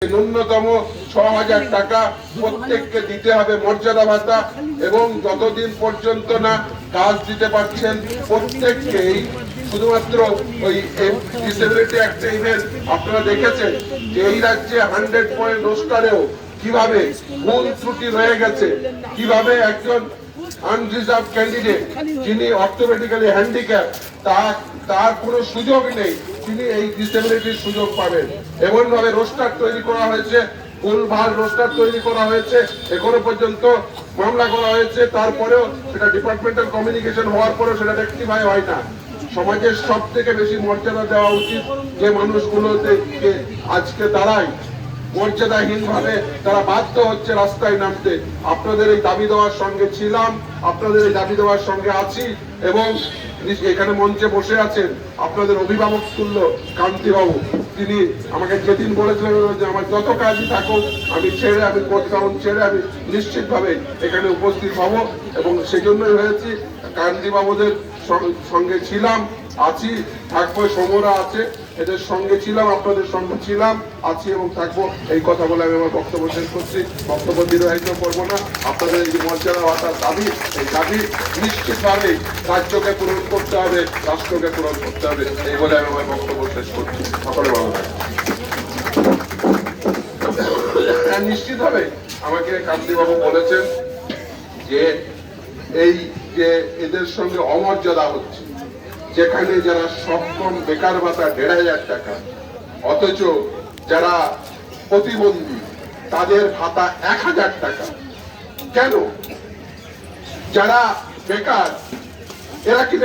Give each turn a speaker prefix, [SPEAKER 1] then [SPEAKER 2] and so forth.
[SPEAKER 1] ন্যূনতম ৬,০০০ টাকা প্রত্যেককে দিতে হবে মর্যাদা ভাতা, এবং যতদিন পর্যন্ত না কাজ দিতে পারছেন প্রত্যেককেই শুধুমাত্র ওই ডিসেবিলিটি অ্যাক্ট ইভেন্ট আপনারা দেখেছেন যে এই রাজ্যে 100 পয়েন্ট রোস্টারেও কিভাবে ভুল ত্রুটি রয়ে গেছে, কিভাবে একজন আনরিজার্ভ ক্যান্ডিডেট যিনি অর্থোপেডিক্যালি হ্যান্ডিক্যাপ তার কোনো সুযোগ নেই, তিনি এই ডিসেবিলিটির সুযোগ পাবেন। এমন ভাবে রোস্টার তৈরি করা হয়েছে, ভুলভাল রোস্টার তৈরি করা হয়েছে, এখনো পর্যন্ত মামলা করা হয়েছে, তারপরেও সেটা ডিপার্টমেন্টাল কমিউনিকেশন হওয়ার পরেও সেটা রেকটিফাই হয় না। সমাজের সব থেকে বেশি মর্যাদা দেওয়া উচিত যে মানুষগুলোতে আজকে দাঁড়ায় মর্যাদাহীন ভাবে তারা বাধ্য হচ্ছে রাস্তায় নামতে। আপনাদের এই দাবি দেওয়ার সঙ্গে ছিলাম, আপনাদের এই দাবি দেওয়ার সঙ্গে আছি, এবং এখানে মঞ্চে বসে আছেন আপনাদের অভিভাবক তুল্য কান্তিবাবু, তিনি আমাকে যেদিন বলেছিলেন যে আমার যত কাজই থাকুক আমি কোর্ট কাউন্ট ছেড়ে আমি নিশ্চিতভাবে এখানে উপস্থিত হব, এবং সেজন্যই হয়েছি। কান্তিবাবুদের সঙ্গে ছিলাম, আছি, থাকবো, সমরা আছে, এদের সঙ্গে ছিলাম, আপনাদের সঙ্গে ছিলাম, আছি এবং থাকবো। এই কথা বলে আমি আমার বক্তব্য শেষ করছি, বক্তব্য দীর্ঘায়িত করবো না। আপনাদের এই যে মর্যাদা ভাতার দাবি, এই দাবি নিশ্চিতভাবে রাজ্যকে পূরণ করতে হবে, রাষ্ট্রকে পূরণ করতে হবে, এই বলে আমি আমার বক্তব্য শেষ করছি। সকলে ভালো থাকবে। নিশ্চিত হবে আমাকে কান্তিবাবু বলেছেন যে এই যে এদের সঙ্গে অমর্যাদা হচ্ছে, যেখানে যারা সক্ষম বেকার ভাতা ১,৫০০ টাকা, অথচ যারা প্রতিবন্ধী তাদের ভাতা ১,০০০ টাকা। কেন? যারা বেকার এরা কি